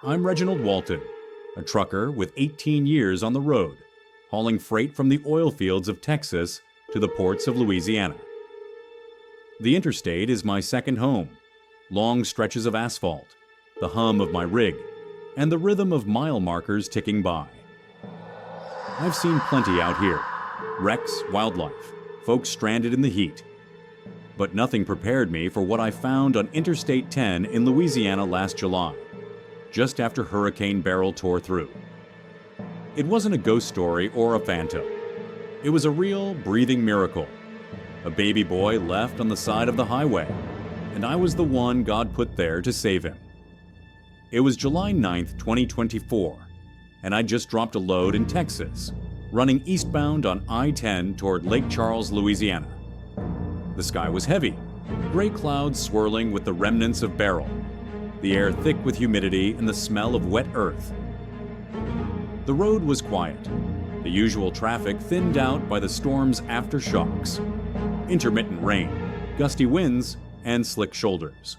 I'm Reginald Walton, a trucker with 18 years on the road, hauling freight from the oil fields of Texas to the ports of Louisiana. The interstate is my second home, long stretches of asphalt, the hum of my rig, and the rhythm of mile markers ticking by. I've seen plenty out here: wrecks, wildlife, folks stranded in the heat. But nothing prepared me for what I found on Interstate 10 in Louisiana last July, just after Hurricane Beryl tore through. It wasn't a ghost story or a phantom. It was a real, breathing miracle. A baby boy left on the side of the highway, and I was the one God put there to save him. It was July 9th, 2024, and I just dropped a load in Texas, running eastbound on I-10 toward Lake Charles, Louisiana. The sky was heavy, gray clouds swirling with the remnants of Beryl, the air thick with humidity and the smell of wet earth. The road was quiet, the usual traffic thinned out by the storm's aftershocks: intermittent rain, gusty winds, and slick shoulders.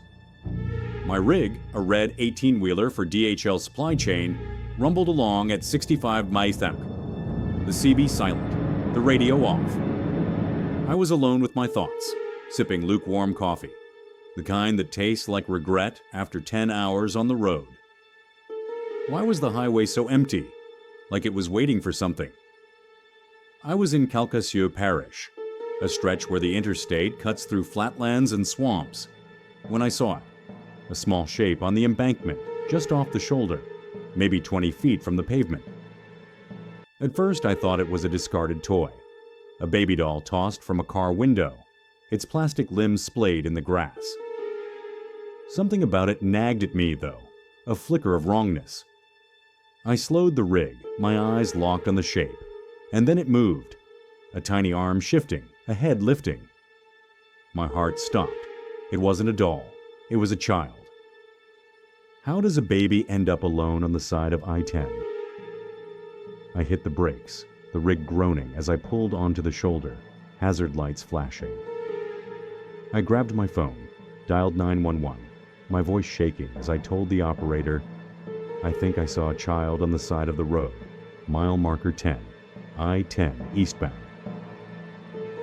My rig, a red 18-wheeler for DHL Supply Chain, rumbled along at 65 miles an hour. The CB silent, the radio off. I was alone with my thoughts, sipping lukewarm coffee, the kind that tastes like regret after 10 hours on the road. Why was the highway so empty, like it was waiting for something? I was in Calcasieu Parish, a stretch where the interstate cuts through flatlands and swamps, when I saw it, a small shape on the embankment just off the shoulder, maybe 20 feet from the pavement. At first I thought it was a discarded toy, a baby doll tossed from a car window, its plastic limbs splayed in the grass. Something about it nagged at me, though, a flicker of wrongness. I slowed the rig, my eyes locked on the shape, and then it moved, a tiny arm shifting, a head lifting. My heart stopped. It wasn't a doll, it was a child. How does a baby end up alone on the side of I-10? I hit the brakes, the rig groaning as I pulled onto the shoulder, hazard lights flashing. I grabbed my phone, dialed 911, my voice shaking as I told the operator, "I think I saw a child on the side of the road, mile marker 10, I-10 eastbound."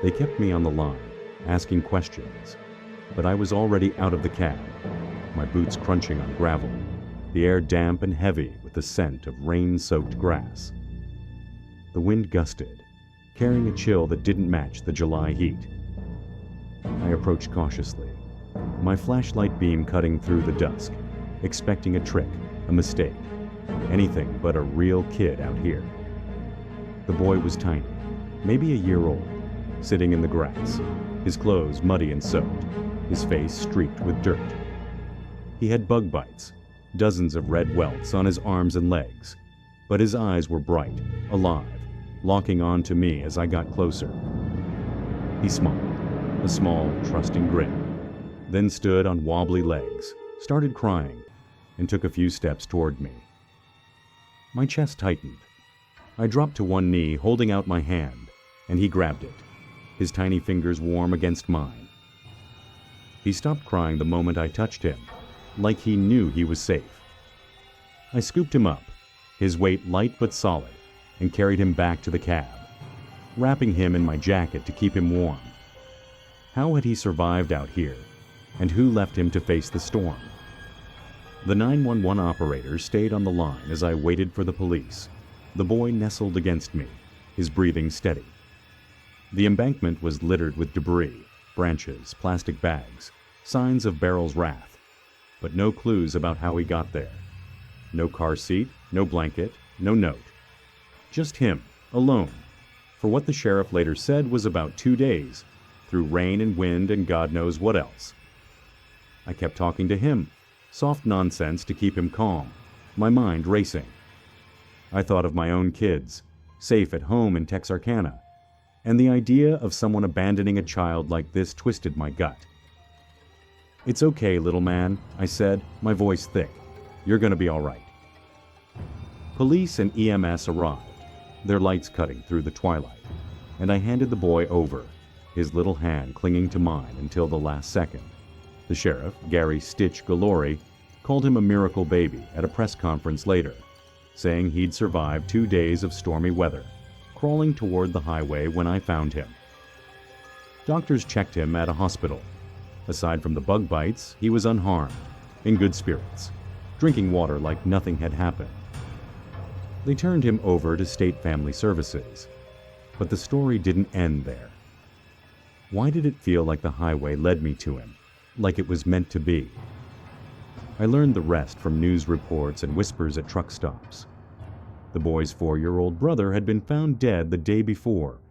They kept me on the line, asking questions, but I was already out of the cab, my boots crunching on gravel, the air damp and heavy with the scent of rain-soaked grass. The wind gusted, carrying a chill that didn't match the July heat. I approached cautiously, my flashlight beam cutting through the dusk, expecting a trick, a mistake, anything but a real kid out here. The boy was tiny, maybe a year old, sitting in the grass, his clothes muddy and soaked, his face streaked with dirt. He had bug bites, dozens of red welts on his arms and legs, but his eyes were bright, alive, locking on to me as I got closer. He smiled, a small, trusting grin, then stood on wobbly legs, started crying, and took a few steps toward me. My chest tightened. I dropped to one knee, holding out my hand, and he grabbed it, his tiny fingers warm against mine. He stopped crying the moment I touched him, like he knew he was safe. I scooped him up, his weight light but solid, and carried him back to the cab, wrapping him in my jacket to keep him warm. How had he survived out here, and who left him to face the storm? The 911 operator stayed on the line as I waited for the police. The boy nestled against me, his breathing steady. The embankment was littered with debris, branches, plastic bags, signs of Beryl's wrath, but no clues about how he got there. No car seat, no blanket, no note. Just him, alone, for what the sheriff later said was about 2 days, through rain and wind and God knows what else. I kept talking to him, soft nonsense to keep him calm, my mind racing. I thought of my own kids, safe at home in Texarkana, and the idea of someone abandoning a child like this twisted my gut. "It's okay, little man," I said, my voice thick. "You're gonna be all right." Police and EMS arrived, their lights cutting through the twilight, and I handed the boy over, his little hand clinging to mine until the last second. The sheriff, Gary Stitch Galori, called him a miracle baby at a press conference later, saying he'd survived 2 days of stormy weather, crawling toward the highway when I found him. Doctors checked him at a hospital. Aside from the bug bites, he was unharmed, in good spirits, drinking water like nothing had happened. They turned him over to State Family Services, but the story didn't end there. Why did it feel like the highway led me to him, like it was meant to be? I learned the rest from news reports and whispers at truck stops. The boy's 4-year-old brother had been found dead the day before,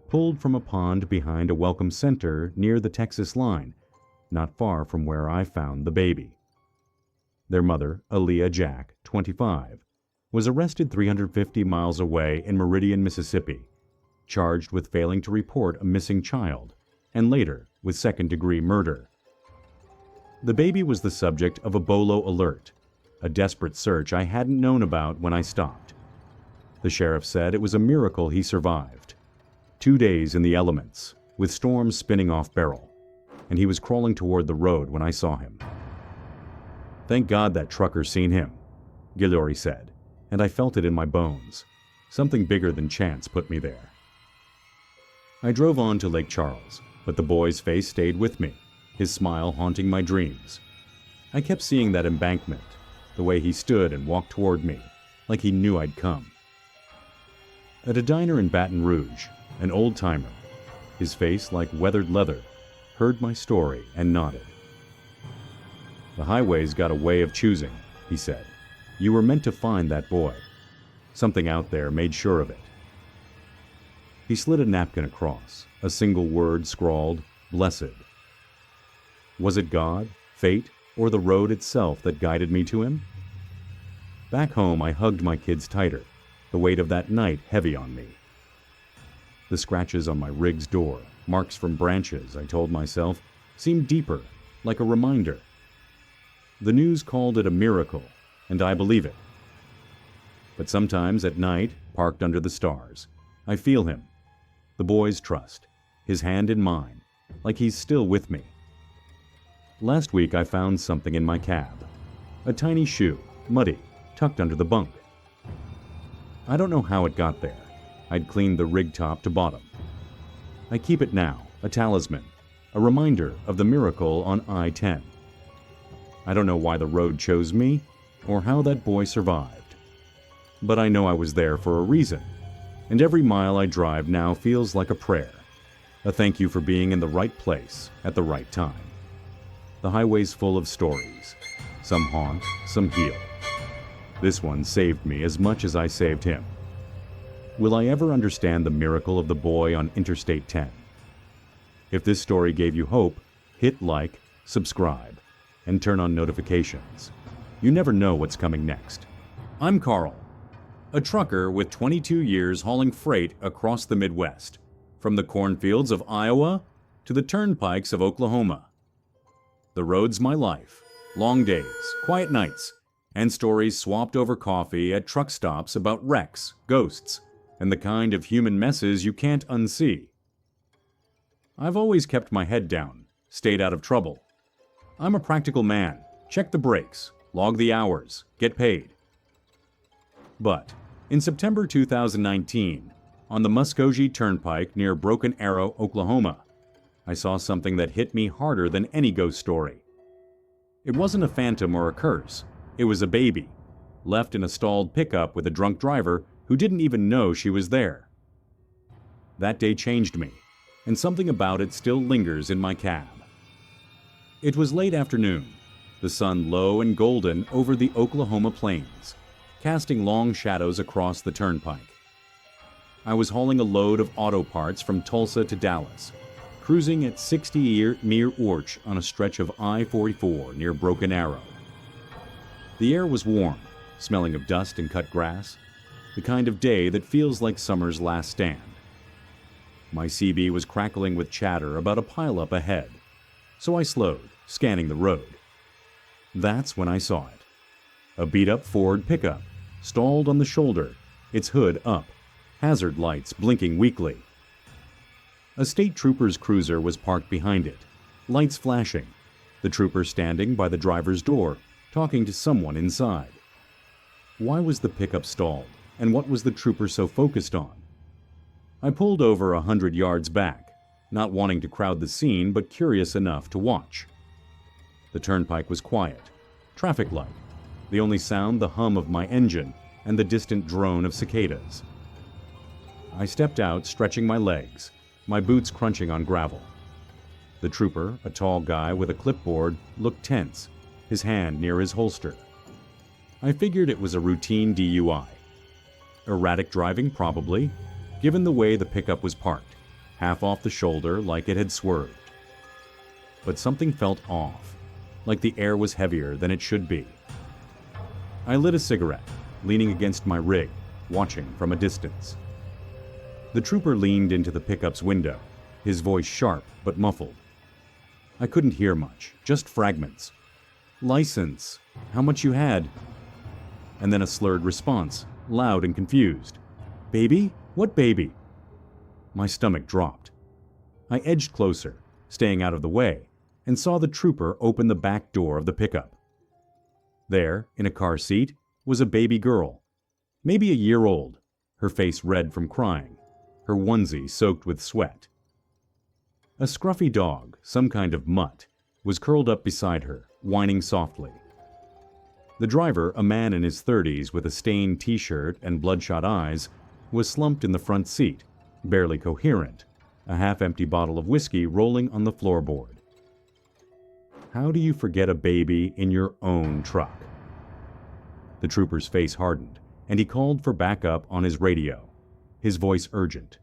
pulled from a pond behind a welcome center near the Texas line, not far from where I found the baby. Their mother, Aaliyah Jack, 25, was arrested 350 miles away in Meridian, Mississippi, charged with failing to report a missing child, and later with second-degree murder. The baby was the subject of a BOLO alert, a desperate search I hadn't known about when I stopped. The sheriff said it was a miracle he survived. 2 days in the elements, with storms spinning off Beryl, and he was crawling toward the road when I saw him. Thank God that trucker seen him, Guillory said, and I felt it in my bones. Something bigger than chance put me there. I drove on to Lake Charles, but the boy's face stayed with me, his smile haunting my dreams. I kept seeing that embankment, the way he stood and walked toward me, like he knew I'd come. At a diner in Baton Rouge, an old-timer, his face like weathered leather, heard my story and nodded. "The highway's got a way of choosing," he said. "You were meant to find that boy. Something out there made sure of it." He slid a napkin across, a single word scrawled, "Blessed." Was it God, fate, or the road itself that guided me to him? Back home, I hugged my kids tighter, the weight of that night heavy on me. The scratches on my rig's door, marks from branches, I told myself, seemed deeper, like a reminder. The news called it a miracle, and I believe it. But sometimes at night, parked under the stars, I feel him, the boy's trust, his hand in mine, like he's still with me. Last week I found something in my cab, a tiny shoe, muddy, tucked under the bunk. I don't know how it got there. I'd cleaned the rig top to bottom. I keep it now, a talisman, a reminder of the miracle on I-10. I don't know why the road chose me, or how that boy survived. But I know I was there for a reason, and every mile I drive now feels like a prayer, a thank you for being in the right place at the right time. The highway's full of stories. Some haunt, some heal. This one saved me as much as I saved him. Will I ever understand the miracle of the boy on Interstate 10? If this story gave you hope, hit like, subscribe, and turn on notifications. You never know what's coming next. I'm Carl, a trucker with 22 years hauling freight across the Midwest, from the cornfields of Iowa to the turnpikes of Oklahoma. The road's my life. Long days, quiet nights, and stories swapped over coffee at truck stops about wrecks, ghosts, and the kind of human messes you can't unsee. I've always kept my head down, stayed out of trouble. I'm a practical man. Check the brakes, log the hours, get paid. But in September 2019, on the Muskogee Turnpike near Broken Arrow, Oklahoma, I saw something that hit me harder than any ghost story. It wasn't a phantom or a curse. It was a baby, left in a stalled pickup with a drunk driver who didn't even know she was there. That day changed me, and something about it still lingers in my cab. It was late afternoon, the sun low and golden over the Oklahoma plains, casting long shadows across the turnpike. I was hauling a load of auto parts from Tulsa to Dallas, cruising at 60 Mere Orch on a stretch of I-44 near Broken Arrow. The air was warm, smelling of dust and cut grass, the kind of day that feels like summer's last stand. My CB was crackling with chatter about a pileup ahead, so I slowed, scanning the road. That's when I saw it. A beat-up Ford pickup, stalled on the shoulder, its hood up, hazard lights blinking weakly. A state trooper's cruiser was parked behind it, lights flashing, the trooper standing by the driver's door, talking to someone inside. Why was the pickup stalled, and what was the trooper so focused on? I pulled over 100 yards back, not wanting to crowd the scene but curious enough to watch. The turnpike was quiet, traffic-like, the only sound the hum of my engine and the distant drone of cicadas. I stepped out, stretching my legs, my boots crunching on gravel. The trooper, a tall guy with a clipboard, looked tense, his hand near his holster. I figured it was a routine DUI. Erratic driving, probably, given the way the pickup was parked, half off the shoulder like it had swerved. But something felt off, like the air was heavier than it should be. I lit a cigarette, leaning against my rig, watching from a distance. The trooper leaned into the pickup's window, his voice sharp but muffled. I couldn't hear much, just fragments. License, how much you had? And then a slurred response, loud and confused. Baby? What baby? My stomach dropped. I edged closer, staying out of the way, and saw the trooper open the back door of the pickup. There, in a car seat, was a baby girl, maybe a year old, her face red from crying, her onesie soaked with sweat. A scruffy dog, some kind of mutt, was curled up beside her, whining softly. The driver, a man in his 30s with a stained t-shirt and bloodshot eyes, was slumped in the front seat, barely coherent, a half-empty bottle of whiskey rolling on the floorboard. How do you forget a baby in your own truck? The trooper's face hardened, and he called for backup on his radio, his voice urgent.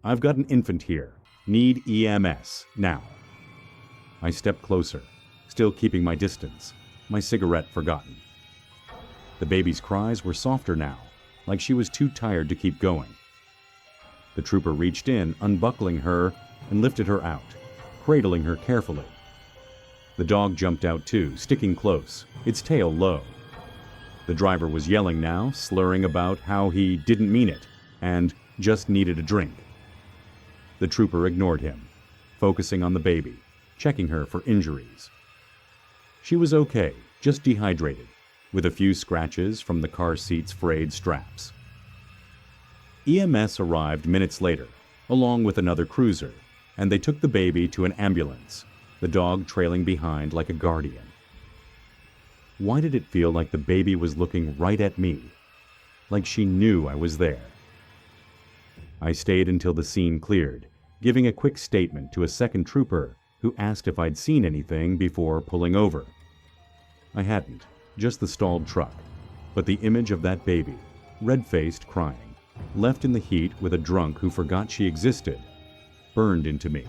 I've got an infant here. Need EMS, now. I stepped closer, still keeping my distance, my cigarette forgotten. The baby's cries were softer now, like she was too tired to keep going. The trooper reached in, unbuckling her, and lifted her out, cradling her carefully. The dog jumped out too, sticking close, its tail low. The driver was yelling now, slurring about how he didn't mean it, and just needed a drink. The trooper ignored him, focusing on the baby, checking her for injuries. She was okay, just dehydrated, with a few scratches from the car seat's frayed straps. EMS arrived minutes later, along with another cruiser, and they took the baby to an ambulance, the dog trailing behind like a guardian. Why did it feel like the baby was looking right at me, like she knew I was there? I stayed until the scene cleared, giving a quick statement to a second trooper who asked if I'd seen anything before pulling over. I hadn't, just the stalled truck, but the image of that baby, red-faced, crying, left in the heat with a drunk who forgot she existed, burned into me.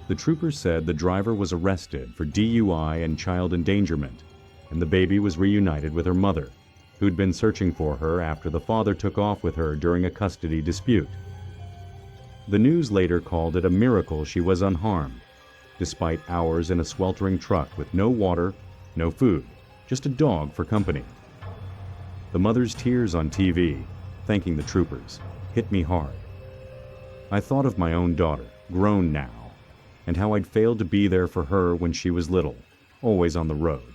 The trooper said the driver was arrested for DUI and child endangerment, and the baby was reunited with her mother, who'd been searching for her after the father took off with her during a custody dispute. The news later called it a miracle she was unharmed, despite hours in a sweltering truck with no water, no food, just a dog for company. The mother's tears on TV, thanking the troopers, hit me hard. I thought of my own daughter, grown now, and how I'd failed to be there for her when she was little, always on the road.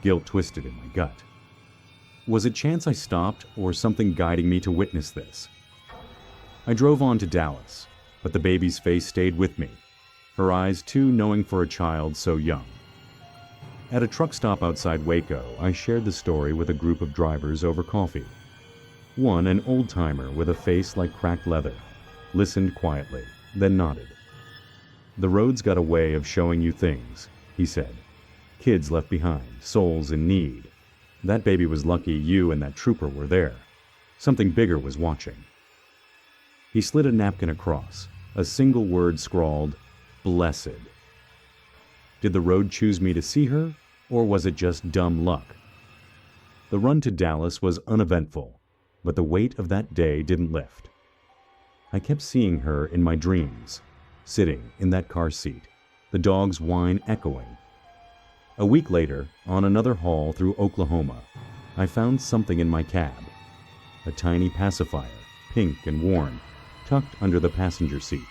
Guilt twisted in my gut. Was it chance I stopped, or something guiding me to witness this? I drove on to Dallas, but the baby's face stayed with me, her eyes too knowing for a child so young. At a truck stop outside Waco, I shared the story with a group of drivers over coffee. One, an old-timer with a face like cracked leather, listened quietly, then nodded. The road's got a way of showing you things, he said. Kids left behind, souls in need. That baby was lucky you and that trooper were there. Something bigger was watching. He slid a napkin across, a single word scrawled, "Blessed." Did the road choose me to see her, or was it just dumb luck? The run to Dallas was uneventful, but the weight of that day didn't lift. I kept seeing her in my dreams, sitting in that car seat, the dog's whine echoing. A week later, on another haul through Oklahoma, I found something in my cab. A tiny pacifier, pink and worn, tucked under the passenger seat.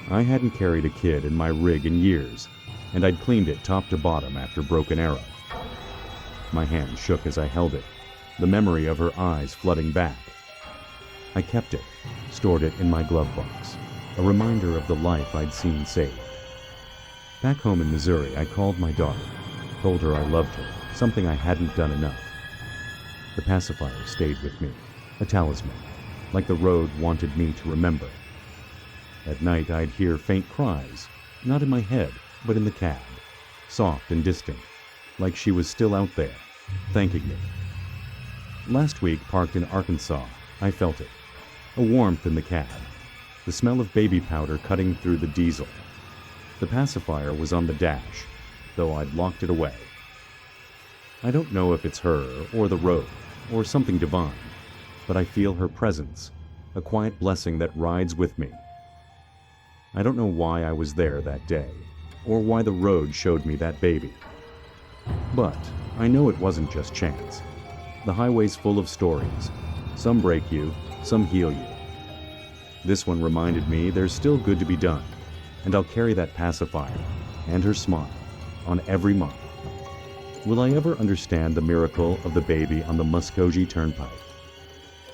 I hadn't carried a kid in my rig in years, and I'd cleaned it top to bottom after Broken Arrow. My hand shook as I held it, the memory of her eyes flooding back. I kept it, stored it in my glove box, a reminder of the life I'd seen saved. Back home in Missouri, I called my daughter, told her I loved her, something I hadn't done enough. The pacifier stayed with me, a talisman, like the road wanted me to remember. At night, I'd hear faint cries, not in my head, but in the cab, soft and distant, like she was still out there, thanking me. Last week, parked in Arkansas, I felt it, a warmth in the cab, the smell of baby powder cutting through the diesel. The pacifier was on the dash, though I'd locked it away. I don't know if it's her, or the road, or something divine, but I feel her presence, a quiet blessing that rides with me. I don't know why I was there that day, or why the road showed me that baby. But I know it wasn't just chance. The highway's full of stories. Some break you, some heal you. This one reminded me there's still good to be done, and I'll carry that pacifier, and her smile, on every mark. Will I ever understand the miracle of the baby on the Muskogee Turnpike?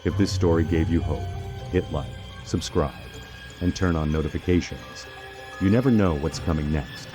If this story gave you hope, hit like, subscribe, and turn on notifications. You never know what's coming next.